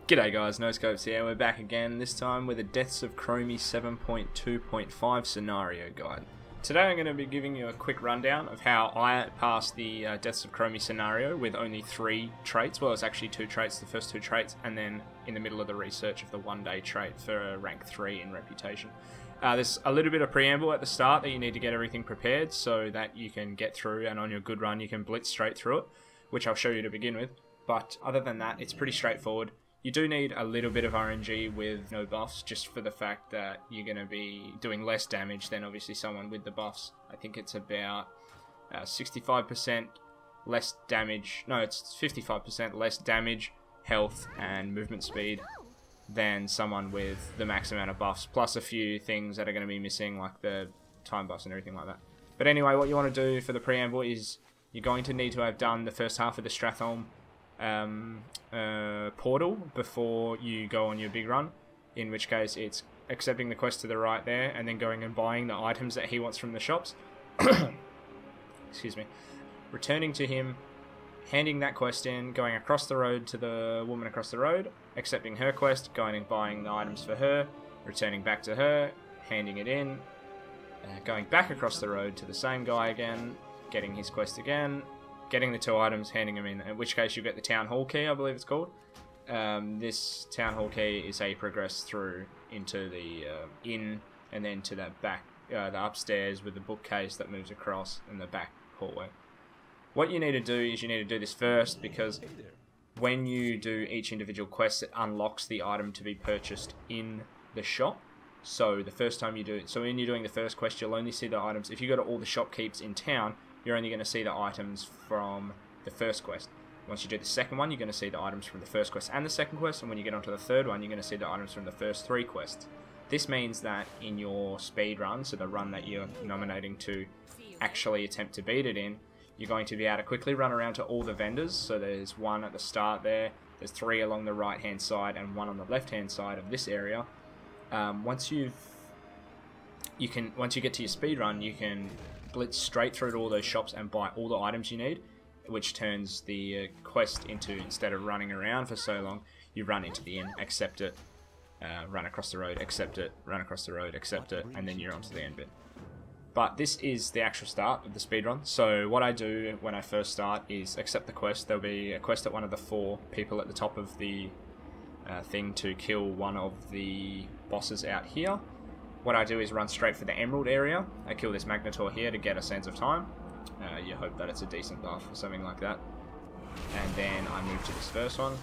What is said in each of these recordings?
G'day guys, NoScopes here. We're back again, this time with a Deaths of Chromie 7.2.5 scenario guide. Today I'm going to be giving you a quick rundown of how I passed the Deaths of Chromie scenario with only 3 traits. Well, it's actually 2 traits, the first 2 traits, and then in the middle of the research of the 1-day trait for rank 3 in reputation. There's a little bit of preamble at the start that you need to get everything prepared so that you can get through, and on your good run you can blitz straight through it, which I'll show you to begin with. But other than that, it's pretty straightforward. You do need a little bit of RNG with no buffs, just for the fact that you're going to be doing less damage than obviously someone with the buffs. I think it's about 65% less damage, no, it's 55% less damage, health, and movement speed than someone with the max amount of buffs, plus a few things that are going to be missing, like the time buffs and everything like that. But anyway, what you want to do for the preamble is you're going to need to have done the first half of the Stratholme portal before you go on your big run, in which case it's accepting the quest to the right there and then going and buying the items that he wants from the shops. Excuse me. Returning to him, handing that quest in, going across the road to the woman across the road, accepting her quest, going and buying the items for her, returning back to her, handing it in, going back across the road to the same guy again, getting his quest again, getting the 2 items, handing them in which case you get the Town Hall key, I believe it's called. This Town Hall key is how you progress through into the inn, and then to that back, the upstairs with the bookcase that moves across, and the back hallway. What you need to do is you need to do this first, because when you do each individual quest, it unlocks the item to be purchased in the shop. So the first time you do it, so when you're doing the first quest, you'll only see the items. If you go to all the shopkeepers in town, you're only going to see the items from the first quest. Once you do the second one, you're going to see the items from the first quest and the second quest, and when you get onto the third one, you're going to see the items from the first 3 quests. This means that in your speed run, so the run that you're nominating to actually attempt to beat it in, you're going to be able to quickly run around to all the vendors. So there's 1 at the start there, there's 3 along the right hand side, and 1 on the left hand side of this area. Once you get to your speed run, you can blitz straight through to all those shops and buy all the items you need, which turns the quest into, instead of running around for so long, you run into the inn, accept it, run across the road, accept it, run across the road, accept it, and then you're onto the end bit. But this is the actual start of the speedrun. So what I do when I first start is accept the quest. There'll be a quest at one of the 4 people at the top of the thing to kill one of the bosses out here. What I do is run straight for the Emerald area. I kill this Magnetor here to get a sense of time. You hope that it's a decent buff or something like that. And then I move to this first one.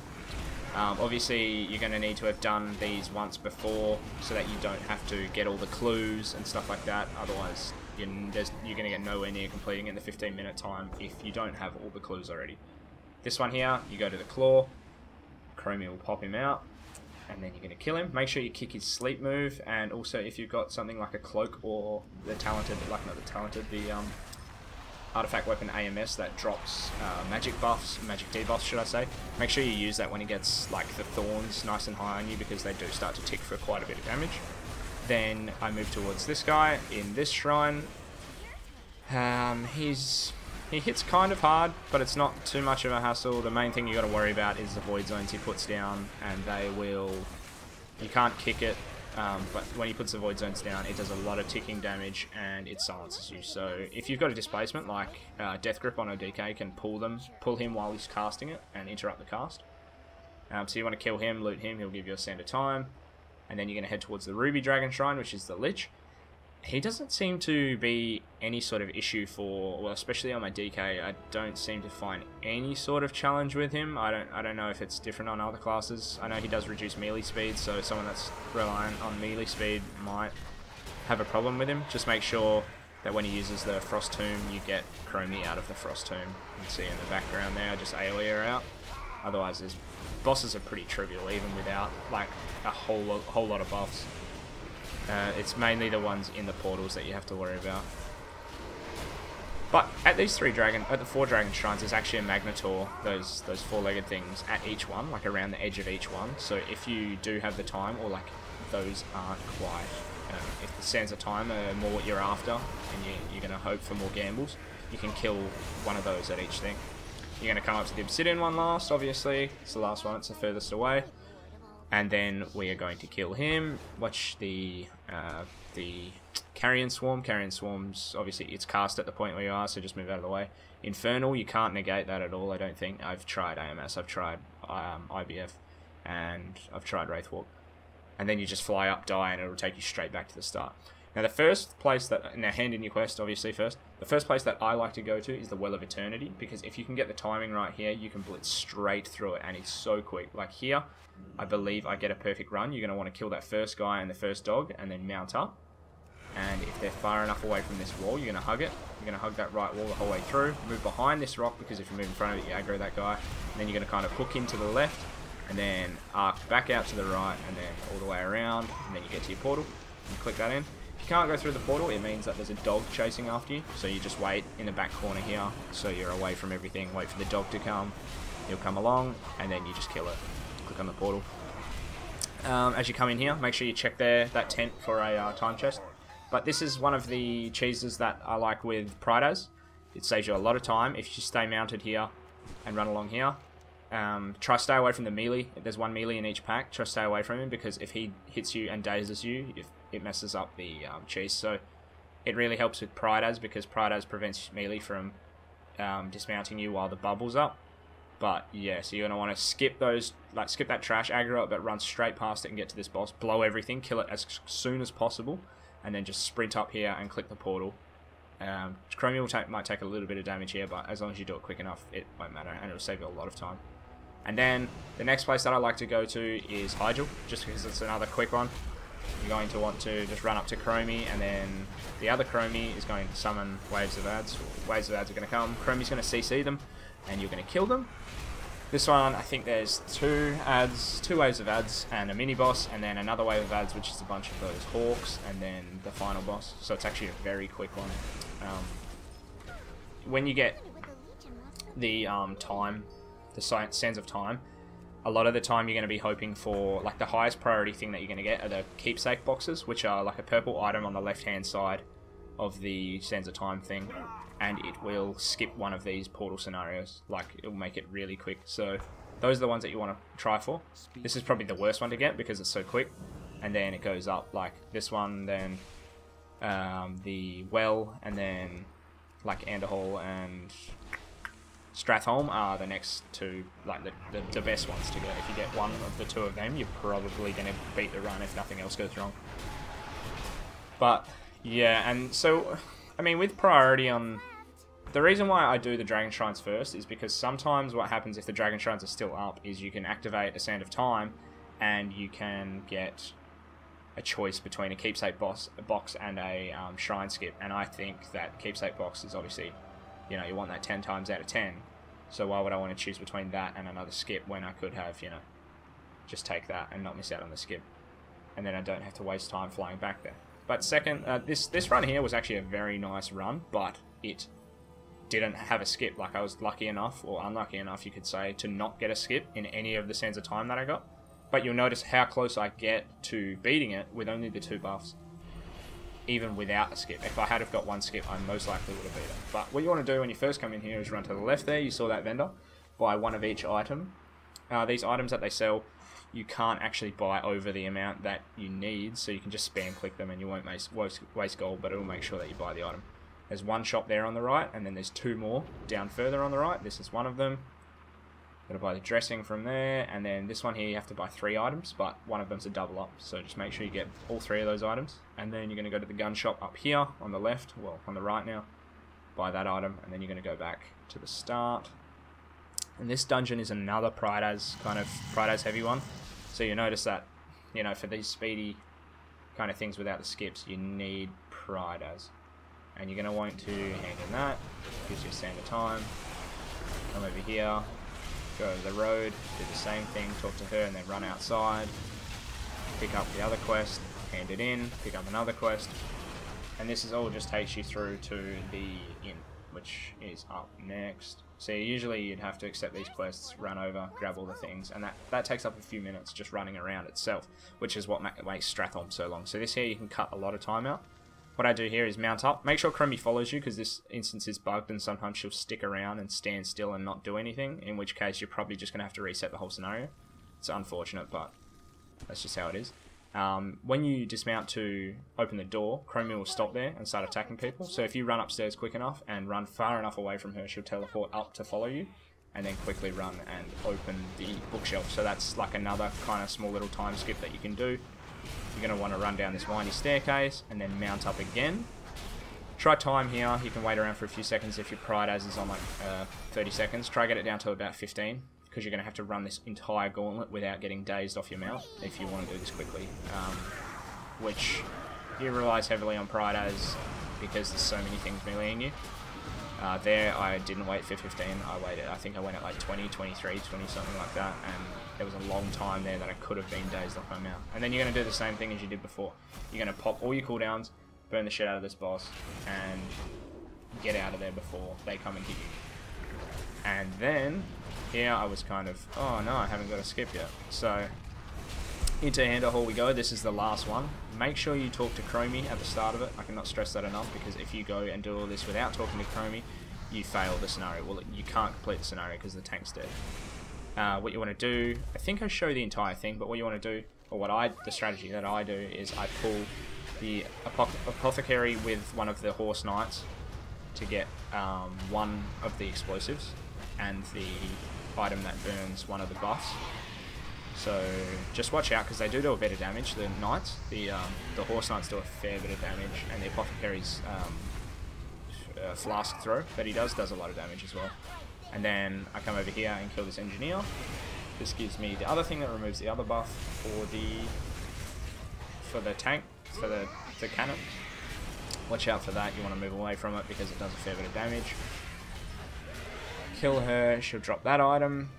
Obviously, you're going to need to have done these once before so that you don't have to get all the clues and stuff like that. Otherwise, you're going to get nowhere near completing in the 15-minute time if you don't have all the clues already. This one here, you go to the claw. Chromie will pop him out, and then you're going to kill him. Make sure you kick his sleep move, and also if you've got something like a cloak or the talented, the artifact weapon AMS that drops magic debuffs should I say, make sure you use that when he gets like the thorns nice and high on you, because they do start to tick for quite a bit of damage. Then I move towards this guy in this shrine. He hits kind of hard, but it's not too much of a hassle. The main thing you got to worry about is the void zones he puts down, and you can't kick it, but when he puts the void zones down, it does a lot of ticking damage and it silences you. So if you've got a displacement like Death Grip on ODK, can pull him while he's casting it and interrupt the cast. So you want to kill him, loot him, he'll give you a standard time, and then you're going to head towards the Ruby Dragon Shrine, which is the Lich. He doesn't seem to be any sort of issue for, well, especially on my DK, I don't seem to find any sort of challenge with him. I don't know if it's different on other classes. I know he does reduce melee speed, so someone that's reliant on melee speed might have a problem with him. Just make sure that when he uses the Frost Tomb, you get Chromie out of the Frost Tomb. You can see in the background there, just AoE her out. Otherwise, his bosses are pretty trivial, even without like a whole lot of buffs. It's mainly the ones in the portals that you have to worry about. But at the 4 dragon shrines, there's actually a Magnetor, those 4-legged things at each one, like around the edge of each one. So if you do have the time, or like those aren't quite, if the sands of time are more what you're after, and you're going to hope for more gambles, you can kill one of those at each thing. You're going to come up to the obsidian one last, obviously. It's the last one, it's the furthest away. And then we are going to kill him. Watch the Carrion Swarm. Carrion Swarm's, obviously, it's cast at the point where you are, so just move out of the way. Infernal, you can't negate that at all, I don't think. I've tried AMS, I've tried IBF, and I've tried Wraithwalk. And then you just fly up, die, and it'll take you straight back to the start. Now the first place that, now hand in your quest obviously first, the first place that I like to go to is the Well of Eternity, because if you can get the timing right here, you can blitz straight through it, and it's so quick. Like here, I believe I get a perfect run. You're going to want to kill that first guy and the first dog, and then mount up. And if they're far enough away from this wall, you're going to hug it. You're going to hug that right wall the whole way through. Move behind this rock, because if you move in front of it, you aggro that guy. And then you're going to kind of hook into the left, and then arc back out to the right, and then all the way around, and then you get to your portal. And click that in. If you can't go through the portal, it means that there's a dog chasing after you. So you just wait in the back corner here, so you're away from everything. Wait for the dog to come. He'll come along, and then you just kill it. Click on the portal. As you come in here, make sure you check that tent for a time chest. But this is one of the cheeses that I like with Pridas. It saves you a lot of time if you stay mounted here and run along here. Try stay away from the melee. There's one melee in each pack. Try stay away from him, because if he hits you and dazes you, it messes up the cheese. So it really helps with Pridas, because Pridas prevents melee from dismounting you while the bubble's up. But yeah, so you're going to want to skip those, like skip that trash, aggro it, but run straight past it and get to this boss. Blow everything, kill it as soon as possible, and then just sprint up here and click the portal. Chromie might take a little bit of damage here, but as long as you do it quick enough, it won't matter, and it'll save you a lot of time. And then the next place that I like to go to is Hyjal, just because it's another quick one. You're going to want to just run up to Chromie, and then the other Chromie is going to summon waves of ads. Waves of ads are going to come. Chromie's going to CC them, and you're going to kill them. This one, I think there's two waves of ads and a mini boss, and then another wave of ads, which is a bunch of those hawks, and then the final boss. So it's actually a very quick one. When you get the time, the Sands of Time, a lot of the time you're going to be hoping for, like, the highest priority thing that you're going to get are the keepsake boxes, which are like a purple item on the left hand side of the Sands of Time thing, and it will skip one of these portal scenarios. Like, it will make it really quick. So those are the ones that you want to try for. This is probably the worst one to get because it's so quick, and then it goes up like this one, then the well, and then like Anderhall and Stratholme are the next two, like the best ones to get. If you get one of the two of them, you're probably going to beat the run if nothing else goes wrong. But yeah, and so I mean, with priority on, the reason why I do the Dragon Shrines first is because sometimes what happens if the Dragon Shrines are still up is you can activate a Sand of Time, and you can get a choice between a Keepsake box and a Shrine skip. And I think that Keepsake box is obviously, you know, you want that 10 times out of 10. So why would I want to choose between that and another skip when I could have, you know, just take that and not miss out on the skip, and then I don't have to waste time flying back there. But second, this run here was actually a very nice run, but it didn't have a skip. Like, I was lucky enough, or unlucky enough, you could say, to not get a skip in any of the Sands of Time that I got. But you'll notice how close I get to beating it with only the 2 buffs, even without a skip. If I had have got 1 skip, I most likely would have beat it. But what you want to do when you first come in here is run to the left there. You saw that vendor. Buy 1 of each item. These items that they sell, you can't actually buy over the amount that you need, so you can just spam click them and you won't waste gold, but it will make sure that you buy the item. There's 1 shop there on the right, and then there's 2 more down further on the right. This is one of them. Got to buy the dressing from there, and then this one here you have to buy 3 items, but one of them's a double up, so just make sure you get all 3 of those items. And then you're going to go to the gun shop up here on the left, well, on the right now, buy that item, and then you're going to go back to the start. And this dungeon is another Pridas heavy one, so you notice that, you know, for these speedy kind of things without the skips, you need Pridas. And you're going to want to hand in that, gives you a Sand of Time, come over here, go over the road, do the same thing, talk to her, and then run outside, pick up the other quest, hand it in, pick up another quest, and this is all just takes you through to the inn, which is up next. So usually you'd have to accept these quests, run over, grab all the things, and that takes up a few minutes just running around itself, which is what makes Stratholme so long. So this here you can cut a lot of time out. What I do here is mount up. Make sure Chromie follows you, because this instance is bugged and sometimes she'll stick around and stand still and not do anything, in which case you're probably just going to have to reset the whole scenario. It's unfortunate, but That's just how it is. When you dismount to open the door, Chromie will stop there and start attacking people. So if you run upstairs quick enough and run far enough away from her, she'll teleport up to follow you, and then quickly run and open the bookshelf. So that's like another kind of small little time skip that you can do. You're going to want to run down this windy staircase and then mount up again. Try time here. You can wait around for a few seconds if your pride as is on like 30 seconds. Try get it down to about 15, because you're going to have to run this entire gauntlet without getting dazed off your mount if you want to do this quickly. Which you relies heavily on pride as, because there's so many things meleeing you. There I didn't wait for 15, I think I went at like 20, 23, 20, something like that, and there was a long time there that I could have been dazed off my mount. And then you're going to do the same thing as you did before. You're going to pop all your cooldowns, burn the shit out of this boss, and get out of there before they come and hit you. And then, here I was kind of, oh no, I haven't got a skip yet. So, into Underhall we go. This is the last one. Make sure you talk to Chromie at the start of it. I cannot stress that enough, because if you go and do all this without talking to Chromie, you fail the scenario. Well, you can't complete the scenario because the tank's dead. What you want to do, I think I show the entire thing, but what you want to do, or the strategy that I do, is I pull the apothecary with one of the horse knights to get one of the explosives and the item that burns one of the buffs. So just watch out, because they do a bit of damage, the knights. The horse knights do a fair bit of damage, and the apothecary's flask throw that he does a lot of damage as well. And then I come over here and kill this engineer. This gives me the other thing that removes the other buff for the tank, for the cannon. Watch out for that, you want to move away from it because it does a fair bit of damage. Kill her, she'll drop that item.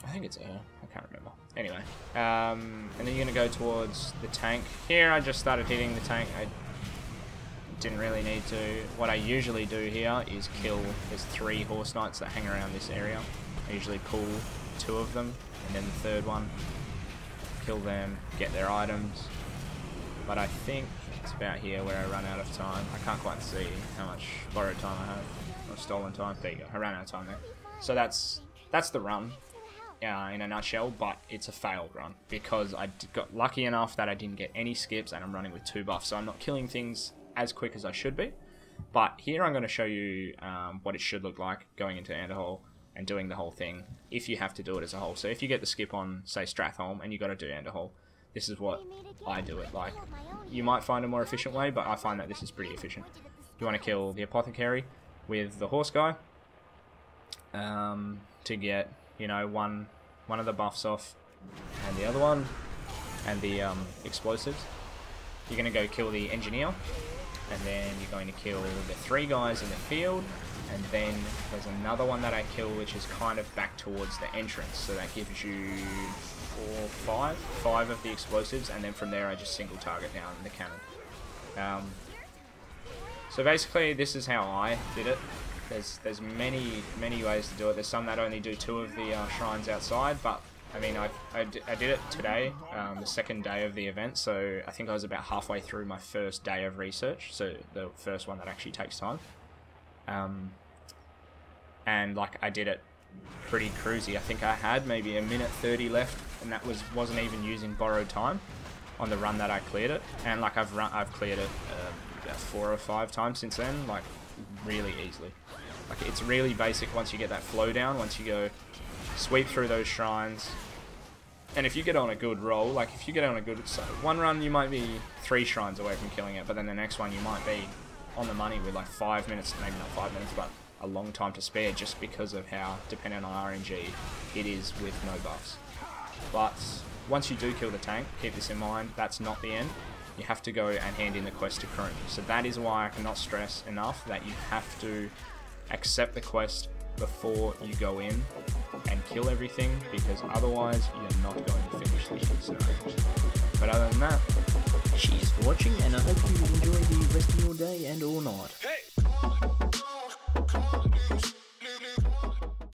I think it's her, I can't remember. Anyway, and then you're going to go towards the tank. Here I just started hitting the tank. I didn't really need to. What I usually do here is kill, there's 3 horse knights that hang around this area. I usually pull 2 of them, and then the third one. Kill them, get their items. But I think it's about here where I run out of time. I can't quite see how much borrowed time I have, or stolen time. There you go, I ran out of time there. So that's the run. In a nutshell, but it's a failed run because I got lucky enough that I didn't get any skips, and I'm running with 2 buffs, so I'm not killing things as quick as I should be. But here I'm going to show you what it should look like going into Underhall and doing the whole thing, if you have to do it as a whole. So if you get the skip on, say, Stratholme, and you got to do Underhall, this is what I do it like. You might find a more efficient way, but I find that this is pretty efficient. You want to kill the apothecary with the horse guy to get, you know, one of the buffs off and the other one, and the explosives. You're going to go kill the engineer, and then you're going to kill the 3 guys in the field, and then there's another one that I kill which is kind of back towards the entrance, so that gives you 5 of the explosives, and then from there I just single target down the cannon. So basically this is how I did it. There's many ways to do it. There's some that only do 2 of the shrines outside, but I mean I did it today, the second day of the event, so I think I was about halfway through my first day of research, so the first one that actually takes time. And like I did it pretty cruisy. I think I had maybe 1:30 left, and that wasn't even using borrowed time on the run that I cleared it. And like I've cleared it about 4 or 5 times since then, like really easily. Like it's really basic once you get that flow down, once you go sweep through those shrines. And if you get on a good roll, like if you get on a good, so one run you might be 3 shrines away from killing it, but then the next one you might be on the money with like 5 minutes, maybe not 5 minutes, but a long time to spare, just because of how dependent on RNG it is with no buffs. But once you do kill the tank, keep this in mind, that's not the end. You have to go and hand in the quest to Chromie. So that is why I cannot stress enough that you have to accept the quest before you go in and kill everything, because otherwise you're not going to finish the scenario. But other than that, cheers for watching, and I hope you enjoy the rest of your day and or night. Hey!